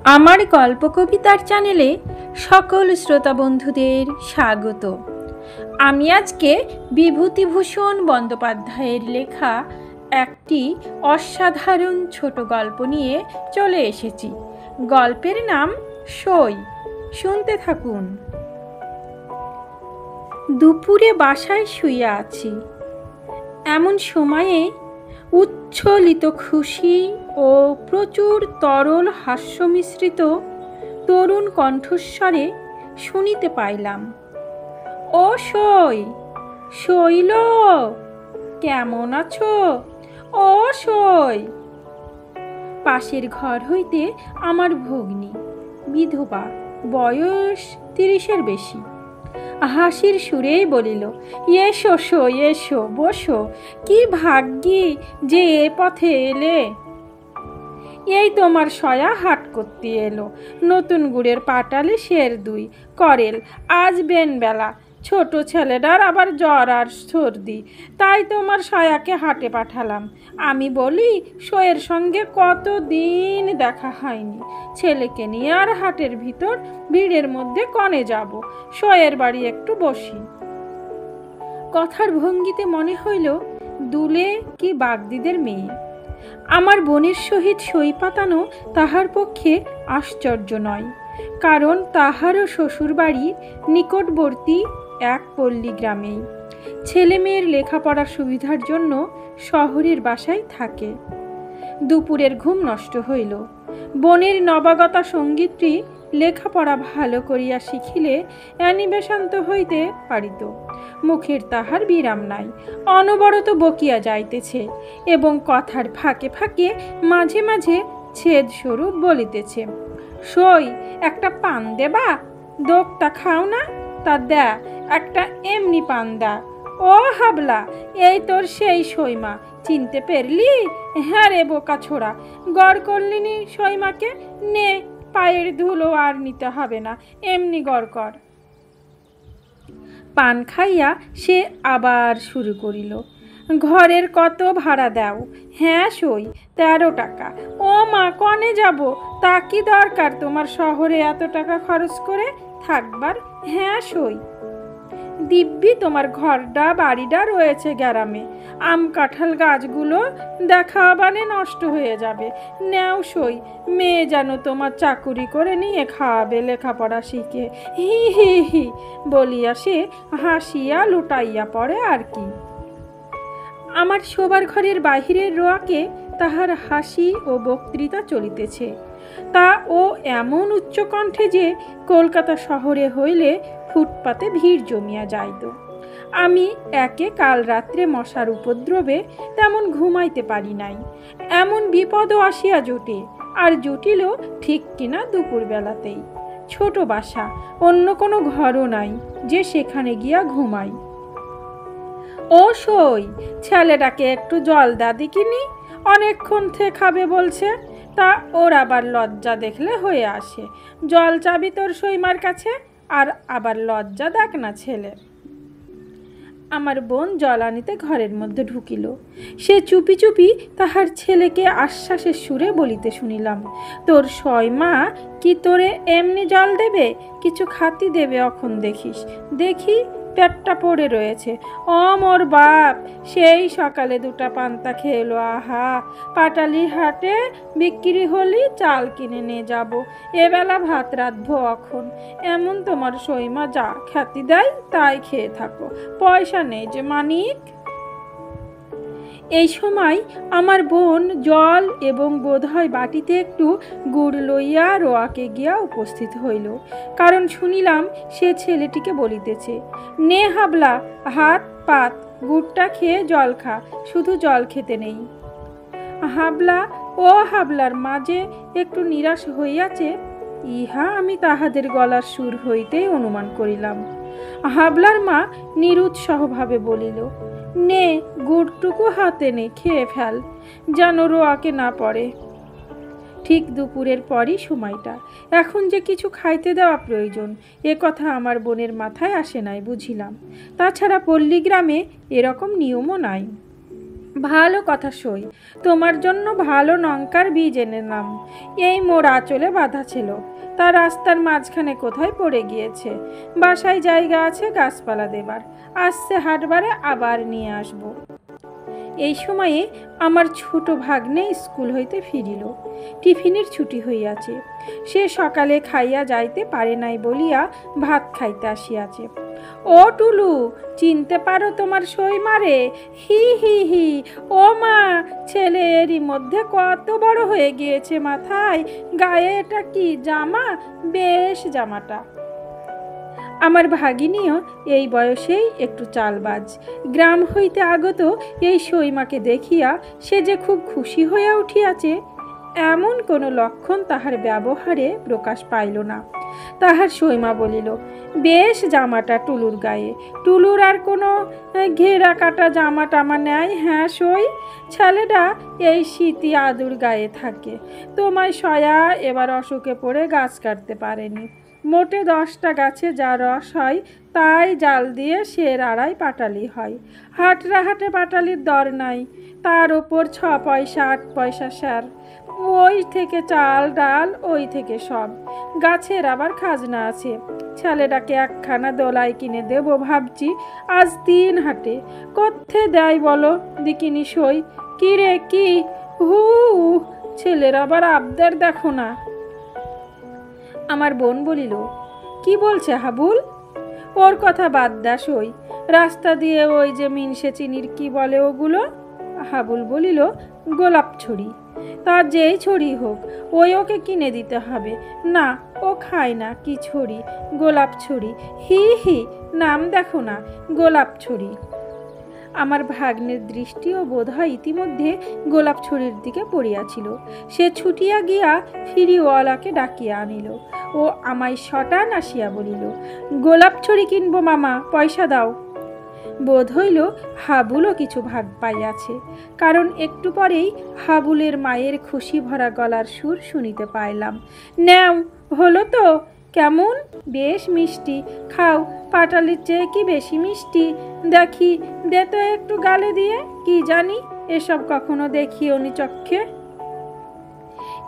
আমার গল্প কবিতার চ্যানেলে সকল শ্রোতা বন্ধুদের স্বাগত। আমি আজকে বিভূতিভূষণ বন্দ্যোপাধ্যায়ের লেখা একটি অসাধারণ ছোট গল্প নিয়ে চলে এসেছি। গল্পের নাম সই। শুনতে থাকুন। দুপুরে বাসায় শুয়ে আছি, এমন সময়ে উচ্ছ্বলিত খুশি ও প্রচুর তরল হাস্যমিশ্রিত তরুণ কণ্ঠস্বরে শুনিতে পাইলাম, ও সই, শৈল, কেমন আছো? ও সই। পাশের ঘর হইতে আমার ভগ্নী, বিধবা, বয়স 30-এর বেশি, হাসির সুরেই বলিল, এসো সই, এসো, বসো, কি ভাগ্যি যে এ পথে এলে। এই তোমার সয়া হাট করতে এলো, নতুন গুড়ের পাটালি সের দুই করেল, আজ বেনবেলা, ছোট ছেলেটার আবার জ্বর আর সর্দি, তাই তোমার সয়াকে হাটে পাঠালাম। আমি বলি, সইয়ের সঙ্গে কতদিন দেখা হয়নি, ছেলেকে নিয়ে আর হাটের ভিতর ভিড়ের মধ্যে কনে যাব, সইয়ের বাড়ি একটু বসি। কথার ভঙ্গিতে মনে হইল দুলে কি বাগদিদের মেয়ে। আমার বোনের সহিত সই পাতানো তাহার পক্ষে আশ্চর্য নয়, কারণ তাহারও শ্বশুরবাড়ি নিকটবর্তী এক পল্লী গ্রামেই। ছেলে মেয়ের লেখাপড়ার সুবিধার জন্য শহরের বাসায় থাকে। দুপুরের ঘুম নষ্ট হইল। বোনের নবাগতা সঙ্গীতটি লেখাপড়া ভালো করিয়া শিখিলে অ্যানিবেশান্ত হইতে পারিত। মুখের তাহার বিরাম নাই, অনবরত বকিয়া যাইতেছে এবং কথার ফাঁকে ফাঁকে মাঝে মাঝে ছেদ স্বরূপ বলিতেছে, সই, একটা পান দেবা? দোকটা খাও না? তা দে, একটা এমনি পান দা। ও হাবলা, এই তোর সেই সইমা, চিনতে পারলি? হ্যাঁ রে বোকা ছোড়া, গড় করলিনি সইমাকে, নে, পায়ের ধুলো আর নিতে হবে না, এমনি গড় কর। পান খাইয়া সে আবার শুরু করিল, ঘরের কত ভাড়া দাও? হ্যাঁ সই, 13 টাকা। ও মা, কনে যাব? তা কি দরকার তোমার শহরে এত টাকা খরচ করে থাকবার? হ্যাঁ সই, দিব্যি তোমার ঘরটা বাড়িটা রয়েছে গ্রামে, আম কাঁঠাল গাছগুলো দেখা বানে নষ্ট হয়ে যাবে। নেও সই, মেয়ে যেন তোমার চাকুরি করে নিয়ে খাওয়াবে, লেখাপড়া শিখে, হি হি হি বলিয়া সে হাসিয়া লুটাইয়া পড়ে। আর কি, আমার শোবার ঘরের বাহিরের রোয়াকে তাহার হাসি ও বক্তৃতা চলিতেছে। তা ও এমন উচ্চকণ্ঠে যে কলকাতা শহরে হইলে ফুটপাতে ভিড় জমিয়া যাইত। আমি একে কাল রাত্রে মশার উপদ্রবে তেমন ঘুমাইতে পারি নাই। এমন বিপদও আসিয়া জোটে, আর জুটিল ঠিক কিনা দুপুরবেলাতেই। ছোট বাসা, অন্য কোনো ঘরও নাই যে সেখানে গিয়া ঘুমাই। ও সই, ছেলেটাকে একটু জল দা দেখিনি, অনেকক্ষণ থেকে খাবে বলছে। তা ওর আবার লজ্জা দেখলে হয়ে আসে, জল চাবি তোর সইমার কাছে, আর আবার লজ্জা দেখ না ছেলে। আমার বোন জল আনিতে ঘরের মধ্যে ঢুকিল। সে চুপি চুপি তাহার ছেলেকে আশ্বাসের সুরে বলিতে শুনিলাম, তোর সইমা কি তোরে এমনি জল দেবে? কিছু খাতি দেবে অখন দেখিস, দেখি পেটটা পড়ে রয়েছে। ও মোর বাপ, সেই সকালে 2টা পান্তা খেলো, আহা, পাটালির হাটে বিক্রি হলি, চাল কিনে নিয়ে যাব, এবেলা ভাত রাঁধবো অখন। এমন তোমার সইমা, যা খ্যাতি দেয় তাই খেয়ে থাকো, পয়সা নেই যে মানিক। এই সময় আমার বোন জল এবং বোধহয় বাটিতে একটু গুড় লইয়া রোয়াকে গিয়া উপস্থিত হইল, কারণ শুনিলাম সে ছেলেটিকে বলিতেছে, নে হাবলা, হাত পাত, গুড়টা খেয়ে জল খা, শুধু জল খেতে নেই। হাবলা ও হাবলার মাঝে একটু নিরাশ হইয়াছে, ইহা আমি তাহাদের গলার সুর হইতেই অনুমান করিলাম। হাবলার মা নিরুৎসাহভাবে বলিল, নে, গুড়টুকু হাতে নে, খেয়ে ফেল, যেন রোয়াকে না পড়ে। ঠিক দুপুরের পরই সময়টা, এখন যে কিছু খাইতে দেওয়া প্রয়োজন, এ কথা আমার বোনের মাথায় আসে নাই বুঝিলাম। তাছাড়া পল্লীগ্রামে এরকম নিয়মও নাই। ভালো কথা সই, তোমার জন্য ভালো লঙ্কার বীজ এনেলাম। এই মোর আঁচলে বাঁধা ছিল, তা রাস্তার মাঝখানে কোথায় পড়ে গিয়েছে। বাসায় জায়গা আছে গাছপালা দেবার, আসছে হাটবারে আবার নিয়ে আসবো। এই সময়ে আমার ছোট ভাগ্নে স্কুল হইতে ফিরিল। টিফিনের ছুটি হইয়াছে। সে সকালে খাইয়া যাইতে পারে নাই বলিয়া ভাত খাইতে আসিয়াছে। ও টুলু, চিনতে পারো তোমার সই মারে? হি হি হি। ও মা, ছেলে এরই মধ্যে কত বড় হয়ে গিয়েছে মাথায়। গায়ে এটা কি জামা? বেশ জামাটা। আমার ভাগিনীও এই বয়সেই একটু চালবাজ। গ্রাম হইতে আগত এই সইমাকে দেখিয়া সে যে খুব খুশি হইয়া উঠিয়াছে, এমন কোনো লক্ষণ তাহার ব্যবহারে প্রকাশ পাইল না। তাহার সইমা বলিল, বেশ জামাটা টুলুর গায়ে। টুলুর আর কোনো ঘেরা কাটা জামা টামা নেয়? হ্যাঁ সই, ছেলেটা এই শীতি আদুর গায়ে থাকে। তোমায় সয়া এবার অসুখে পড়ে গাছ কাটতে পারেনি। মোটে 10টা গাছে যা রস হয় তাই জাল দিয়ে সের আড়াই পাটালি হয়। হাটরা হাটে পাটালির দর নাই, তার ওপর 6 পয়সা 8 পয়সা স্যার। ওই থেকে চাল ডাল, ওই থেকে সব। গাছের আবার খাজনা আছে। ছেলেটাকে একখানা দোলাই কিনে দেব ভাবছি, আজ 3 হাটে। কোত্থে দেয় বলো দিকিনি সই? কি রে কি? হু, ছেলের আবার আবদার দেখো না। আমার বোন বলিল, কি বলছে হাবুল? ওর কথা বাদ দাস। ওই রাস্তা দিয়ে ওই যে মিনসে চিনির কি বলে ওগুলো? হাবুল বলিল, গোলাপ ছড়ি। তার যেই ছড়ি হোক, ওই ওকে কিনে দিতে হবে। না, ও খায় না কি ছড়ি, গোলাপ ছড়ি। হি হি, নাম দেখো না, গোলাপ ছড়ি। আমার ভাগ্নের দৃষ্টিও বোধ হয় ইতিমধ্যে গোলাপ ছড়ির দিকে পড়িয়াছিল। সে ছুটিয়া গিয়া ফিরিওয়ালাকে ডাকিয়া আনিল। ও আমায় শটান আসিয়া বলিল, গোলাপ ছড়ি কিনবো মামা, পয়সা দাও। বোধ হইল হাবুলও কিছু ভাগ পাইয়াছে, কারণ একটু পরেই হাবুলের মায়ের খুশি ভরা গলার সুর শুনিতে পাইলাম। নেও, হলো তো? কেমন? বেশ মিষ্টি। খাও, পাটালির চেয়ে কি বেশি মিষ্টি? দেখি, দে তো একটু গালে দিয়ে। কি জানি, এসব কখনো দেখিওনি চক্ষে।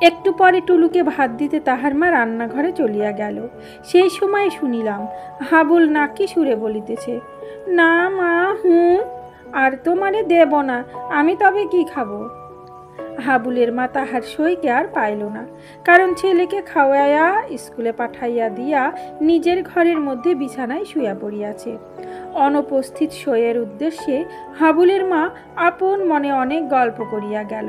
একটু পরে টুলুকে ভাত দিতে তাহার মা রান্নাঘরে চলিয়া গেল। সেই সময় শুনিলাম হাবুল নাকি সুরে বলিতেছে, না মা, আর তোমারে দেব না, আমি তবে কি খাবো? হাবুলের মা তাহার সইকে আর পাইল না, কারণ ছেলেকে খাওয়াইয়া স্কুলে পাঠাইয়া দিয়া নিজের ঘরের মধ্যে বিছানায় শুইয়া পড়িয়াছে। অনুপস্থিত সইয়ের উদ্দেশ্যে হাবুলের মা আপন মনে অনেক গল্প করিয়া গেল।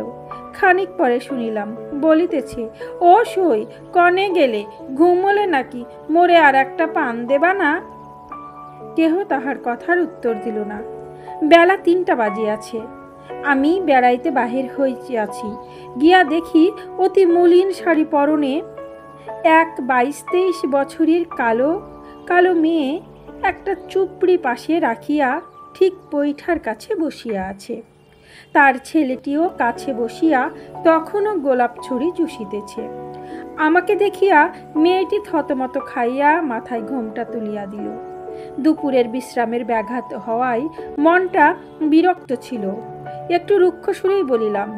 খানিক পরে শুনিলাম বলিতেছে, ও সই, কনে গেলে? ঘুমলে নাকি? মোরে আর একটা পান দেবা না? কেহ তাহার কথার উত্তর দিল না। বেলা 3টা বাজিয়াছে। আমি বেড়াইতে বাহির হইয়াছি। গিয়া দেখি অতি মলিন শাড়ি পরনে এক 22-23 বছরের কালো কালো মেয়ে একটা চুপড়ি পাশে রাখিয়া ঠিক বৈঠার কাছে বসিয়া আছে। তার ছেলেটিও কাছে বসিয়া তখনও গোলাপ ছড়ি চুষিতেছে। আমাকে দেখিয়া মেয়েটি থতমত খাইয়া মাথায় ঘোমটা তুলিয়া দিল। দুপুরের বিশ্রামের ব্যাঘাত হওয়ায় মনটা বিরক্ত ছিল। একটু রুক্ষ সুরেই বলিলাম,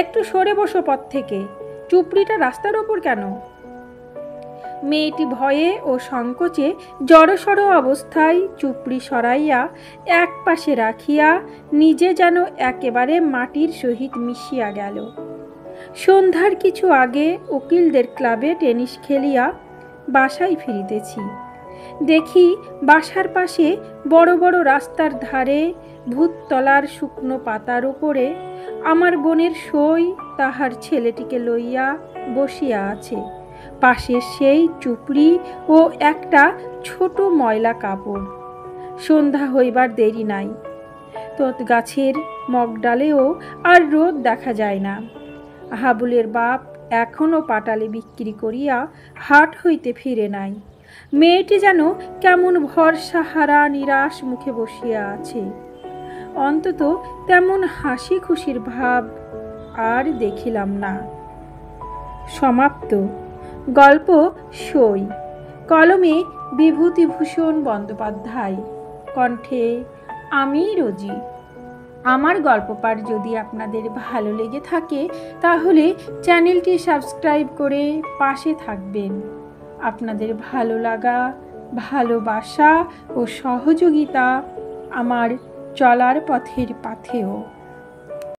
একটু সরে বসো পথ থেকে, চুপড়িটা রাস্তার ওপর কেন? মেয়েটি ভয়ে ও সংকোচে জড়সড় অবস্থায় চুপড়ি সরাইয়া এক পাশে রাখিয়া নিজে যেন একেবারে মাটির সহিত মিশিয়া গেল। সন্ধ্যার কিছু আগে উকিলদের ক্লাবে টেনিস খেলিয়া বাসায় ফিরিতেছি। দেখি বাসার পাশে বড় বড় রাস্তার ধারে ভূততলার শুকনো পাতার উপরে আমার বোনের সই তাহার ছেলেটিকে লইয়া বসিয়া আছে। পাশে সেই চুপড়ি ও একটা ছোট ময়লা কাপড়। সন্ধ্যা হইবার দেরি নাই। তত গাছের মগডালেও আর রোদ দেখা যায় না। হাবুলের বাপ এখনও পাটালি বিক্রি করিয়া হাট হইতে ফিরে নাই। মেয়েটি যেন কেমন ভরসাহারা নিরাশ মুখে বসিয়া আছে। অন্তত তেমন হাসি খুশির ভাব আর দেখিলাম না। সমাপ্ত। গল্প সই। কলমে বিভূতিভূষণ বন্দ্যোপাধ্যায়। কণ্ঠে আমি রোজি। আমার গল্প পাঠ যদি আপনাদের ভালো লেগে থাকে তাহলে চ্যানেলটি সাবস্ক্রাইব করে পাশে থাকবেন। আপনাদের ভালো লাগা, ভালোবাসা ও সহযোগিতা আমার চলার পথের পাথেয়।